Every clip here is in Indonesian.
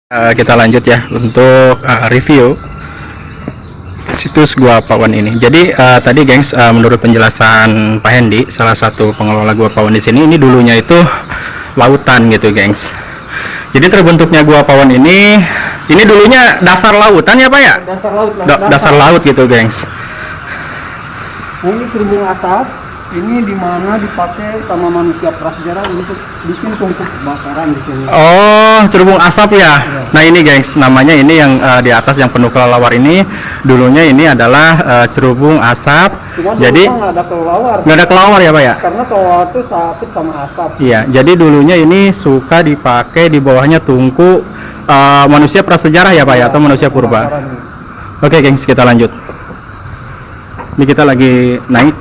Kita lanjut ya untuk review situs Gua Pawon ini. Jadi tadi gengs, menurut penjelasan Pak Hendy, salah satu pengelola Gua Pawon di sini, ini dulunya itu lautan gitu gengs. Jadi terbentuknya Gua Pawon ini dulunya dasar lautan ya Pak ya? Dasar laut lah. Dasar laut gitu gengs. Nah, ini terumbu atas. Ini dimana dipakai sama manusia prasejarah untuk bikin tungku kebakaran di sini. Oh, terumbu asap ya. Nah ini gengs, namanya ini yang di atas yang penuh kelelawar ini, dulunya ini adalah cerubung asap. Cuma jadi nggak ada kelelawar. nggak ada kelelawar ya Pak ya? Karena kelelawar itu takut sama asap. Iya, jadi dulunya ini suka dipakai di bawahnya tungku manusia prasejarah ya Pak ya, atau manusia purba. Oke gengs, kita lanjut. Ini kita lagi naik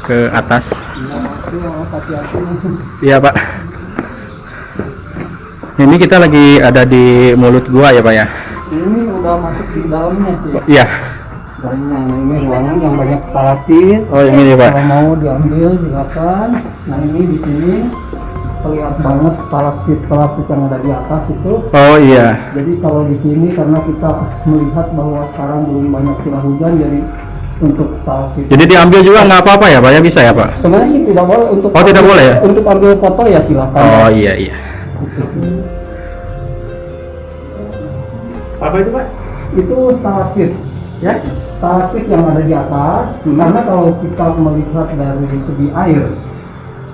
ke atas. Iya Pak. Ini kita lagi ada di mulut gua ya Pak ya. Ini udah masuk di dalamnya sih. Iya. Nah, ini ruangan yang banyak stalaktit. Oh yang ini Pak. Kalau mau diambil silakan. Nah ini di sini terlihat banget stalaktit yang ada di atas itu. Oh iya. Jadi kalau di sini karena kita melihat bahwa sekarang belum banyak curah hujan, jadi untuk stalaktit. Jadi diambil juga nggak apa-apa ya Pak ya, bisa ya Pak? Sebenarnya sih tidak boleh untuk. Oh tidak boleh ya? Untuk ambil foto ya silakan. Oh iya iya. Apa itu Pak? Itu stalaktit ya. Stalaktit yang ada di atas. Karena kalau kita melihat dari segi air,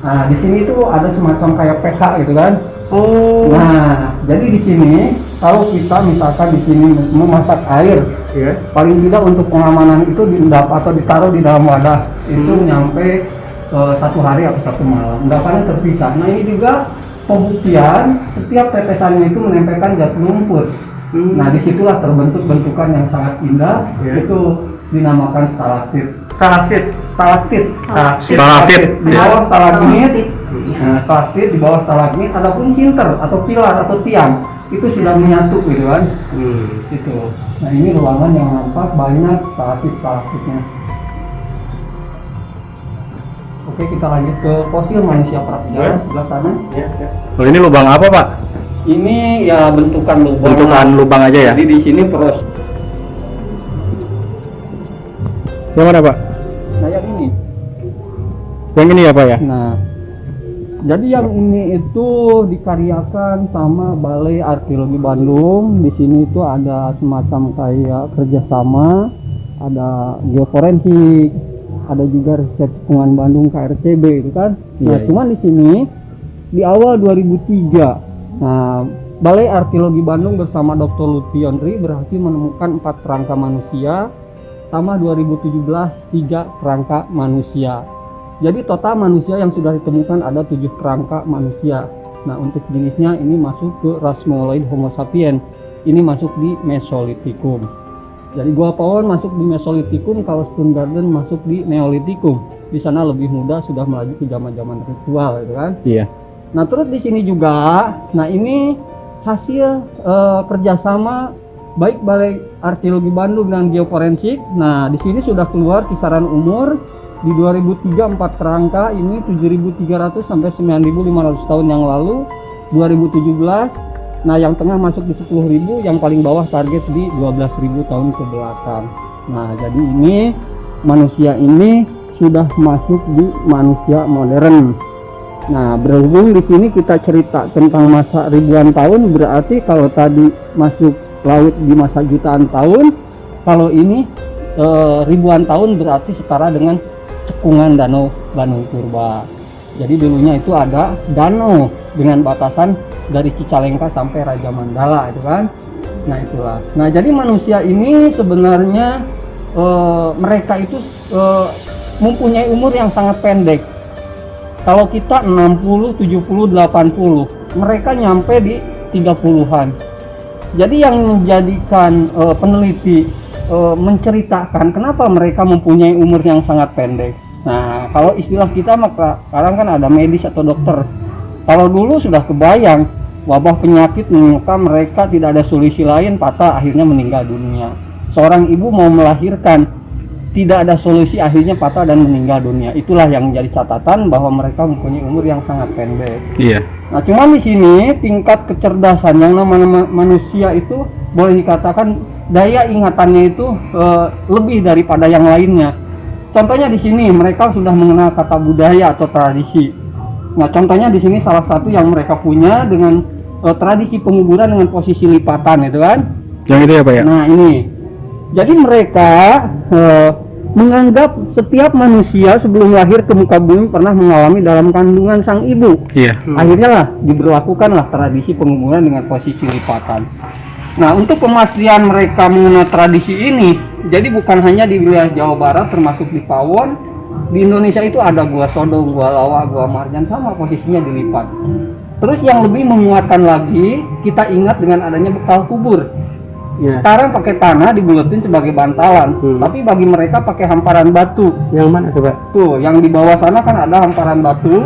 nah di sini tuh ada semacam kayak pH gitu kan. Oh. Nah jadi di sini kalau kita misalkan di sini memasak air, Iya. paling tidak untuk pengamanan itu atau ditaruh di dalam wadah itu nyampe 1 hari atau 1 malam. Endapannya terpisah. Nah ini juga pembuktian setiap tetesannya itu menempelkan gas lumpur. Nah disitulah terbentuk bentukan yang sangat indah. Itu dinamakan stalaktit. Stalaktit. Di bawah stalagmit. Nah, stalaktit di bawah stalagmit. Adapun sinter atau pilar atau tiang itu sudah menyatu gitu kan. Itu. Nah ini ruangan yang nampak banyak stalaktit-stalaktitnya. Oke, kita lanjut ke fosil manusia prasejarah sebelah sana. Oh ini lubang apa Pak? Ini ya bentukan lubang. Bentukan lubang aja ya? Jadi di sini proses. Yang mana Pak? Nah yang ini. Yang ini ya Pak ya? Nah, jadi yang ini itu dikaryakan sama Balai Arkeologi Bandung. Di sini itu ada semacam kayak kerjasama, ada geoforensik, ada juga riset lingkungan Bandung KRCB itu kan. Nah, cuman di sini di awal 2003, nah Balai Arkeologi Bandung bersama Dr. Lutfi Yondri berhasil menemukan 4 kerangka manusia, sama 2017 3 kerangka manusia. Jadi total manusia yang sudah ditemukan ada 7 kerangka manusia. Nah untuk jenisnya ini masuk ke ras Mongoloid Homo sapiens. Ini masuk di Mesolitikum. Jadi Gua Pawon masuk di Mesolitikum, kalau Stone Garden masuk di Neolitikum. Di sana lebih muda, sudah melaju ke zaman-zaman ritual gitu kan. Iya. Nah terus di sini juga, nah ini hasil kerjasama baik Balai Arkeologi Bandung dan Geoforensik. Nah di sini sudah keluar kisaran umur. Di 2003 4 kerangka ini 7.300 sampai 9.500 tahun yang lalu. 2017, nah yang tengah masuk di 10.000, yang paling bawah target di 12.000 tahun ke belakang. Nah jadi ini manusia ini sudah masuk di manusia modern. Nah berhubung di sini kita cerita tentang masa ribuan tahun, berarti kalau tadi masuk laut di masa jutaan tahun, kalau ini ribuan tahun berarti setara dengan cekungan danau Bandung Purba. Jadi dulunya itu ada danau dengan batasan dari Cicalengka sampai Raja Mandala itu kan. Nah itulah. Nah jadi manusia ini sebenarnya mereka itu mempunyai umur yang sangat pendek. Kalau kita 60, 70, 80, mereka nyampe di 30-an. Jadi yang menjadikan peneliti menceritakan kenapa mereka mempunyai umur yang sangat pendek. Nah, kalau istilah kita maka sekarang kan ada medis atau dokter. Kalau dulu sudah kebayang wabah penyakit menimpa mereka, tidak ada solusi lain, patah akhirnya meninggal dunia. Seorang ibu mau melahirkan, tidak ada solusi, akhirnya patah dan meninggal dunia. Itulah yang menjadi catatan bahwa mereka mempunyai umur yang sangat pendek. Iya. Nah, cuman di sini tingkat kecerdasan yang namanya manusia itu boleh dikatakan daya ingatannya itu lebih daripada yang lainnya. Contohnya di sini mereka sudah mengenal kata budaya atau tradisi. Nah, contohnya di sini salah satu yang mereka punya dengan tradisi penguburan dengan posisi lipatan itu kan. Yang itu ya Pak ya? Nah, ini. Jadi mereka menganggap setiap manusia sebelum lahir ke muka bumi pernah mengalami dalam kandungan sang ibu. Iya. Akhirnya lah diberlakukanlah tradisi penguburan dengan posisi lipatan. Nah, untuk pemastian mereka mengenai tradisi ini, jadi bukan hanya di wilayah Jawa Barat termasuk di Pawon, di Indonesia itu ada Gua Sodong, Gua Lawa, Gua Marjan sama posisinya dilipat. Terus yang lebih menguatkan lagi, kita ingat dengan adanya bekal kubur. Ya. Sekarang pakai tanah dibuletin sebagai bantalan, tapi bagi mereka pakai hamparan batu. Yang mana coba? Tuh, yang di bawah sana kan ada hamparan batu.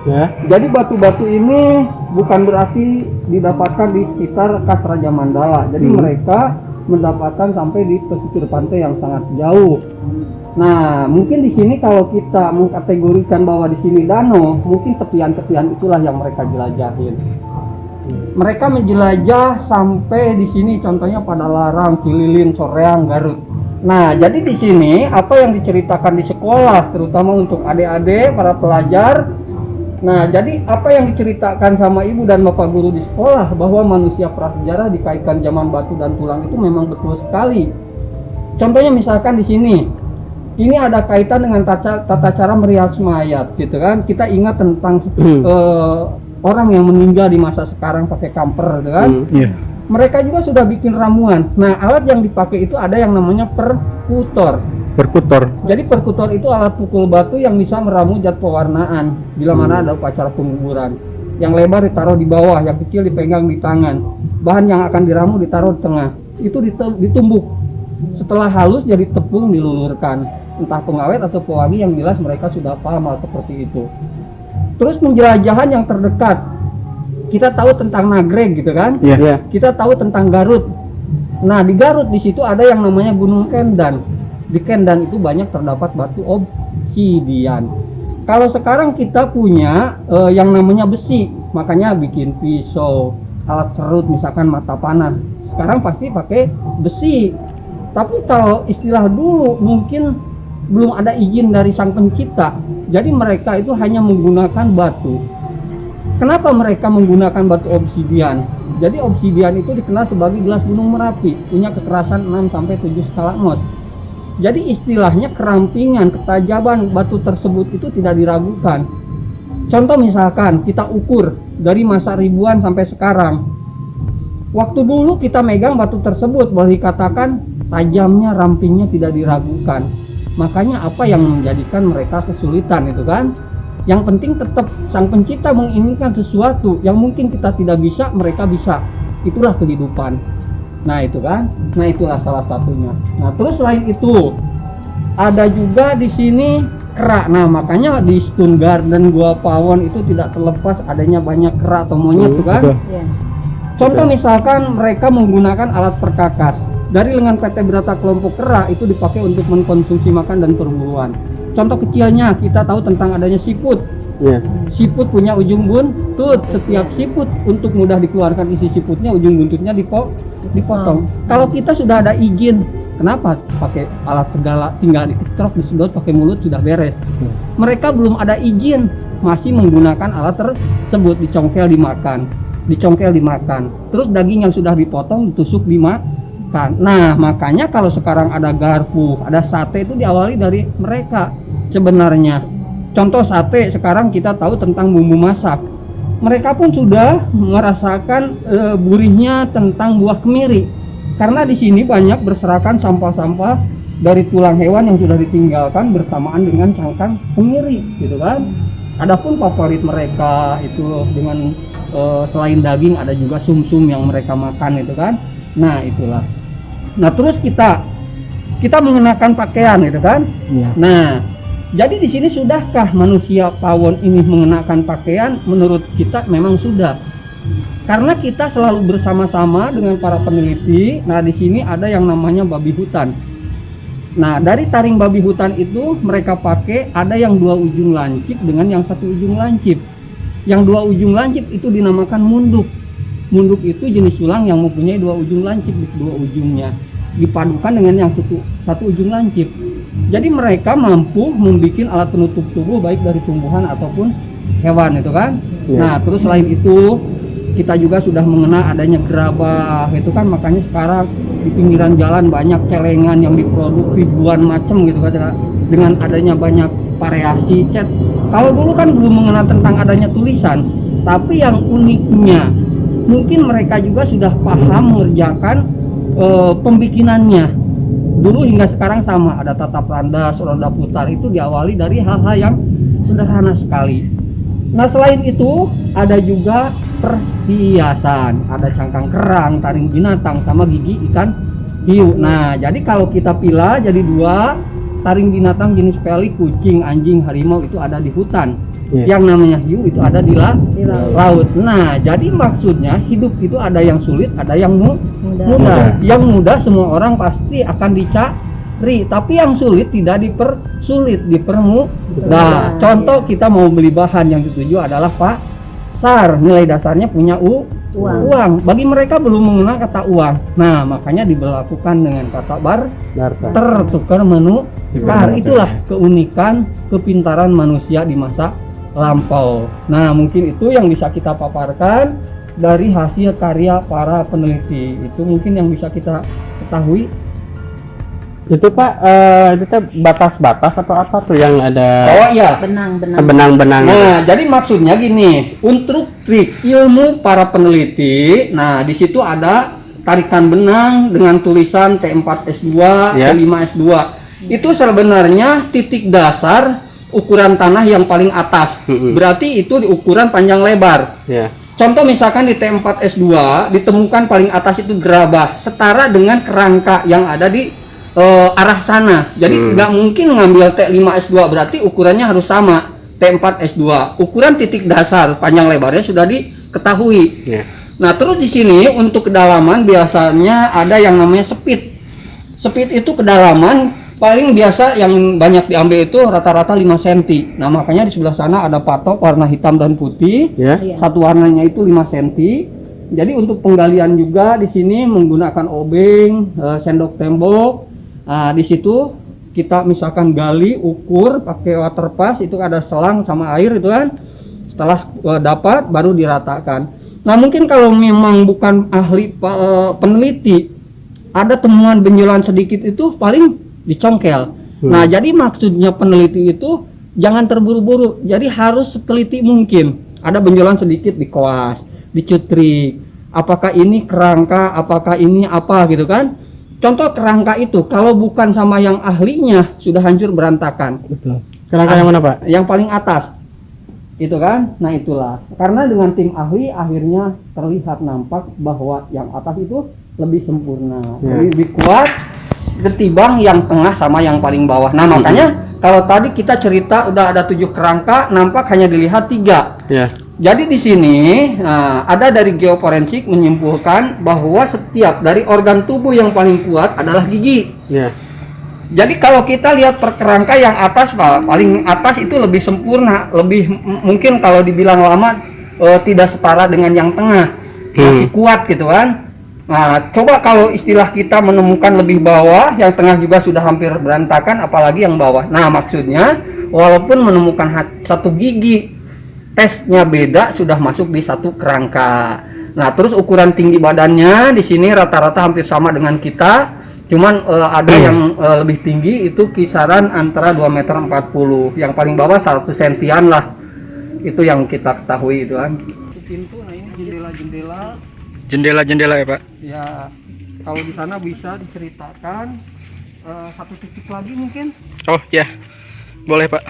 Ya. Jadi batu-batu ini bukan berarti didapatkan di sekitar Kas Raja Mandala. Jadi mereka mendapatkan sampai di pesisir pantai yang sangat jauh. Nah, mungkin di sini kalau kita mengkategorikan bahwa di sini danau, mungkin tepian-tepian itulah yang mereka jelajahin. Mereka menjelajah sampai di sini, contohnya pada Larang, Cililin, Soreang, Garut. Nah, jadi di sini apa yang diceritakan di sekolah, terutama untuk adik-adik, para pelajar. Nah, jadi apa yang diceritakan sama ibu dan bapak guru di sekolah bahwa manusia prasejarah dikaitkan zaman batu dan tulang itu memang betul sekali. Contohnya misalkan di sini, ini ada kaitan dengan tata cara merias mayat, gitu kan? Kita ingat tentang orang yang meninggal di masa sekarang pakai kamper, gitu kan? Iya. Mereka juga sudah bikin ramuan. Nah, alat yang dipakai itu ada yang namanya perkutor. Perkutor. Jadi perkutor itu alat pukul batu yang bisa meramu zat pewarnaan bila mana ada upacara penguburan. Yang lebar ditaruh di bawah, yang kecil dipegang di tangan. Bahan yang akan diramu ditaruh di tengah. Itu ditumbuk. Setelah halus jadi tepung dilulurkan. Entah pengawet atau pewangi, yang jelas mereka sudah paham hal seperti itu. Terus penjelajahan yang terdekat. Kita tahu tentang Nagreg gitu kan? Iya. Ya. Kita tahu tentang Garut. Nah, di Garut di situ ada yang namanya Gunung Kendan. Di Kendan itu banyak terdapat batu obsidian. Kalau sekarang kita punya yang namanya besi, makanya bikin pisau, alat serut, misalkan mata panah. Sekarang pasti pakai besi. Tapi kalau istilah dulu mungkin belum ada izin dari Sang Pencipta. Jadi mereka itu hanya menggunakan batu. Kenapa mereka menggunakan batu obsidian? Jadi obsidian itu dikenal sebagai gelas Gunung Merapi, punya kekerasan 6-7 skala Mohs. Jadi istilahnya kerampingan, ketajaban batu tersebut itu tidak diragukan. Contoh misalkan kita ukur dari masa ribuan sampai sekarang. Waktu dulu kita megang batu tersebut boleh dikatakan tajamnya, rampingnya tidak diragukan. Makanya apa yang menjadikan mereka kesulitan itu kan? Yang penting tetap Sang Pencipta menginginkan sesuatu yang mungkin kita tidak bisa, mereka bisa. Itulah kehidupan. Nah itu kan, nah itulah salah satunya. Nah terus selain itu ada juga di sini kera. Nah makanya di Stone Garden Gua Pawon itu tidak terlepas adanya banyak kera atau monyet tuh kan. Iya. Contoh misalkan mereka menggunakan alat perkakas. Dari lengan PT Brata kelompok kera itu dipakai untuk mengkonsumsi makan dan perburuan. Contoh kecilnya kita tahu tentang adanya siput. Ya. Siput punya ujung buntut. Setiap siput untuk mudah dikeluarkan isi siputnya, ujung buntutnya dipotong. Kalau kita sudah ada izin, kenapa pakai alat segala, tinggal diketrok, disedot pakai mulut sudah beres. Mereka belum ada izin, masih menggunakan alat tersebut, dicongkel dimakan. Terus daging yang sudah dipotong ditusuk dimakan. Nah makanya kalau sekarang ada garpu, ada sate itu diawali dari mereka sebenarnya. Contoh sate, sekarang kita tahu tentang bumbu masak. Mereka pun sudah merasakan gurihnya tentang buah kemiri. Karena di sini banyak berserakan sampah-sampah dari tulang hewan yang sudah ditinggalkan bersamaan dengan cangkang kemiri, gitu kan. Adapun favorit mereka itu dengan selain daging ada juga sumsum yang mereka makan itu kan. Nah, itulah. Nah, terus kita mengenakan pakaian itu kan. Iya. Nah, jadi di sini sudahkah manusia Pawon ini mengenakan pakaian? Menurut kita memang sudah. Karena kita selalu bersama-sama dengan para peneliti. Nah, di sini ada yang namanya babi hutan. Nah, dari taring babi hutan itu mereka pakai ada yang 2 ujung lancip dengan yang 1 ujung lancip. Yang 2 ujung lancip itu dinamakan munduk. Munduk itu jenis tulang yang mempunyai 2 ujung lancip di kedua ujungnya, dipadukan dengan yang 1 ujung lancip. Jadi mereka mampu membuat alat penutup tubuh baik dari tumbuhan ataupun hewan itu kan. Nah, terus selain itu kita juga sudah mengenal adanya gerabah itu kan, makanya sekarang di pinggiran jalan banyak celengan yang diproduk ribuan macam gitu kan, dengan adanya banyak variasi cat. Kalau dulu kan belum mengenal tentang adanya tulisan, tapi yang uniknya mungkin mereka juga sudah paham mengerjakan pembikinannya. Dulu hingga sekarang sama, ada tatap landas, roda putar, itu diawali dari hal-hal yang sederhana sekali. Nah, selain itu ada juga perhiasan, ada cangkang kerang, taring binatang, sama gigi ikan hiu. Nah, jadi kalau kita pilah jadi 2, taring binatang jenis pelik, kucing, anjing, harimau itu ada di hutan. Yang namanya hiu itu ada di laut. Nah, jadi maksudnya hidup itu ada yang sulit, ada yang mudah. Yang mudah semua orang pasti akan dicari, tapi yang sulit tidak dipersulit, dipermudah. Contoh kita mau beli bahan, yang dituju adalah pasar, nilai dasarnya punya uang. Bagi mereka belum mengenal kata uang. Nah, makanya diberlakukan dengan kata barter, tukar menukar. Itulah keunikan kepintaran manusia di masa lampau. Nah, mungkin itu yang bisa kita paparkan dari hasil karya para peneliti. Itu mungkin yang bisa kita ketahui. Itu Pak, itu teh batas-batas atau apa tuh yang ada? Oh iya, benang-benang. Nah, jadi maksudnya gini, untuk trik ilmu para peneliti, nah di situ ada tarikan benang dengan tulisan T4S2, T5S2. Itu sebenarnya titik dasar ukuran tanah yang paling atas. Berarti itu di ukuran panjang lebar. Contoh misalkan di T4S2 ditemukan paling atas itu gerabah setara dengan kerangka yang ada di arah sana. Jadi nggak mungkin ngambil T5S2, berarti ukurannya harus sama T4S2. Ukuran titik dasar panjang lebarnya sudah diketahui. Nah, terus di sini untuk kedalaman biasanya ada yang namanya speed. Speed itu kedalaman paling biasa yang banyak diambil itu rata-rata 5 cm. Nah, makanya di sebelah sana ada patok warna hitam dan putih. Satu warnanya itu 5 cm. Jadi untuk penggalian juga di sini menggunakan obeng, sendok tembok. Nah, di situ kita misalkan gali, ukur pakai water pass, itu ada selang sama air itu kan. Setelah dapat baru diratakan. Nah, mungkin kalau memang bukan ahli peneliti, ada temuan benjolan sedikit itu paling dicongkel. Nah, jadi maksudnya peneliti itu jangan terburu-buru. Jadi harus seteliti mungkin. Ada benjolan sedikit dikoas, dicutrik. Apakah ini kerangka, apakah ini apa gitu kan? Contoh kerangka itu kalau bukan sama yang ahlinya sudah hancur berantakan. Betul. Kerangka yang mana Pak? Yang paling atas. Itu kan? Nah, itulah. Karena dengan tim ahli akhirnya terlihat nampak bahwa yang atas itu lebih sempurna, lebih kuat ketimbang yang tengah sama yang paling bawah. Nah, makanya kalau tadi kita cerita udah ada 7 kerangka, nampak hanya dilihat 3. Jadi di sini ada dari geoforensik menyimpulkan bahwa setiap dari organ tubuh yang paling kuat adalah gigi. Jadi kalau kita lihat per kerangka yang atas Pak, paling atas itu lebih sempurna, lebih mungkin kalau dibilang lama tidak setara dengan yang tengah, masih kuat gitu kan. Nah, coba kalau istilah kita menemukan lebih bawah, yang tengah juga sudah hampir berantakan, apalagi yang bawah. Nah, maksudnya walaupun menemukan 1 gigi, tesnya beda, sudah masuk di 1 kerangka. Nah, terus ukuran tinggi badannya di sini rata-rata hampir sama dengan kita, cuman ada yang lebih tinggi itu kisaran antara 2,40 m, yang paling bawah 1 cm lah. Itu yang kita ketahui itu kan. Pintu, nah ini Jendela-jendela ya Pak? Ya, kalau di sana bisa diceritakan 1 titik lagi mungkin. Oh ya, boleh Pak.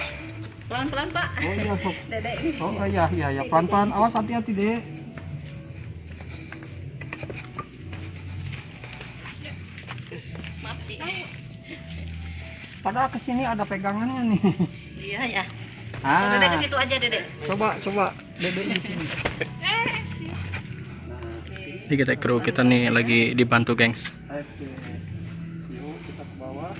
Pelan-pelan Pak. Oh iya, Sob. Dedek ini. Oh iya, pelan-pelan, awas hati-hati Dek. Maaf sih. Padahal kesini ada pegangannya nih. Iya ya. Dedek ke situ aja Dedek. Coba Dedek di sini. Jadi kita kru kita nih lagi dibantu gengs. Oke. Yuk kita ke bawah.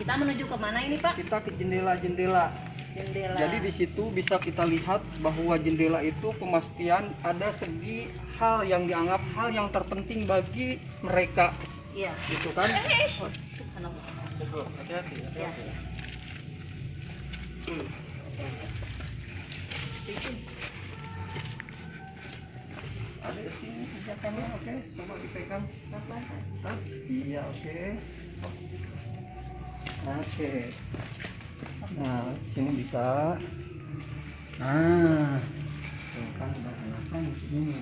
Kita menuju ke mana ini Pak? Kita ke jendela-jendela. Jendela. Jadi di situ bisa kita lihat bahwa jendela itu pemastian ada segi hal yang dianggap hal yang terpenting bagi mereka, Iya. gitu kan? Subhanallah. Hati-hati. Ya. Ada di sini senjatanya, oke? Coba dipegang. Hah? Iya, oke. Oke. Nah, sini bisa. Nah, tuh kan udah enakan di sini.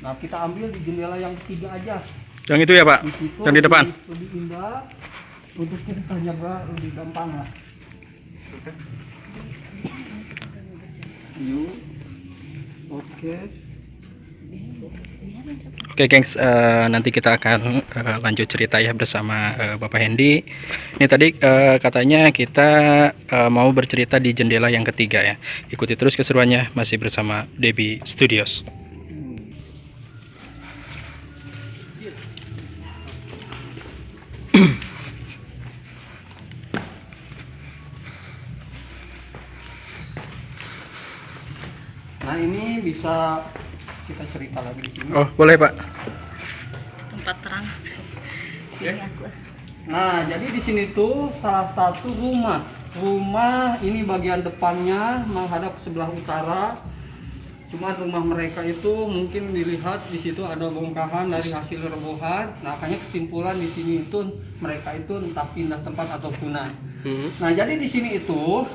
Nah, kita ambil di jendela yang ketiga aja. Yang itu ya Pak, Di situ yang di depan. lebih indah, untuk ceritanya lebih gampang lah. Yuk, oke. Oke gengs, nanti kita akan lanjut cerita ya bersama Bapak Hendy. Ini tadi katanya kita mau bercerita di jendela yang ketiga ya. Ikuti terus keseruannya masih bersama Debbie Studios. Nah, ini bisa kita cerita lagi di sini. Oh boleh Pak. Tempat terang. Sini aku. Nah, jadi di sini tuh salah satu rumah. Rumah ini bagian depannya menghadap ke sebelah utara. Cuman rumah mereka itu mungkin dilihat di situ ada bongkahan dari hasil rebohan. Nah, makanya kesimpulan di sini itu mereka itu entah pindah tempat atau punah. Nah, jadi di sini itu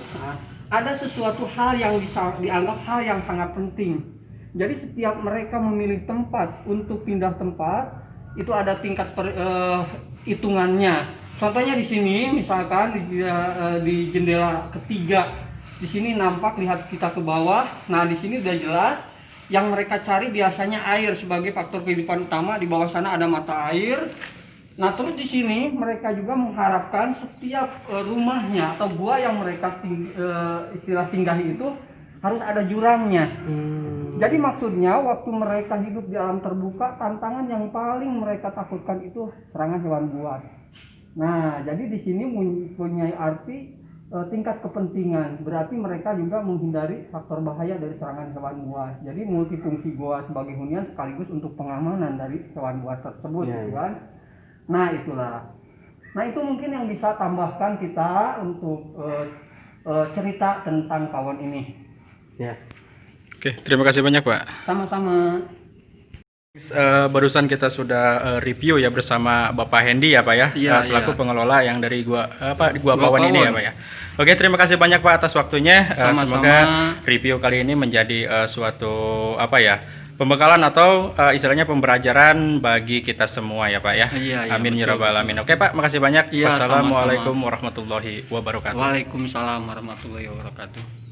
ada sesuatu hal yang dianggap hal yang sangat penting. Jadi setiap mereka memilih tempat untuk pindah tempat, itu ada tingkat hitungannya. Contohnya di sini, misalkan di jendela ketiga, di sini nampak lihat kita ke bawah. Nah, di sini udah jelas yang mereka cari biasanya air sebagai faktor kehidupan utama. Di bawah sana ada mata air. Nah, terus di sini mereka juga mengharapkan setiap rumahnya atau gua yang mereka istilah singgahi itu harus ada jurangnya. Jadi maksudnya waktu mereka hidup di alam terbuka, tantangan yang paling mereka takutkan itu serangan hewan buas. Nah, jadi di sini mempunyai arti tingkat kepentingan. Berarti mereka juga menghindari faktor bahaya dari serangan hewan buas. Jadi multifungsi gua sebagai hunian sekaligus untuk pengamanan dari hewan buas tersebut, gitu kan? Nah, itulah. Nah, itu mungkin yang bisa tambahkan kita untuk cerita tentang pawon ini. Ya. Oke, terima kasih banyak Pak. Sama-sama. Barusan kita sudah review ya bersama Bapak Hendy ya Pak ya, Iya, selaku iya. pengelola yang dari gua Gua Pawon ini ya Pawon. Pak ya. Oke, terima kasih banyak Pak atas waktunya. Sama-sama. Semoga review kali ini menjadi suatu pembekalan atau istilahnya pembelajaran bagi kita semua ya Pak ya. Iya, iya, Amin ya betul, rabbal alamin. Oke Pak, makasih banyak. Iya, Wassalamualaikum sama-sama. warahmatullahi wabarakatuh. Waalaikumsalam warahmatullahi wabarakatuh.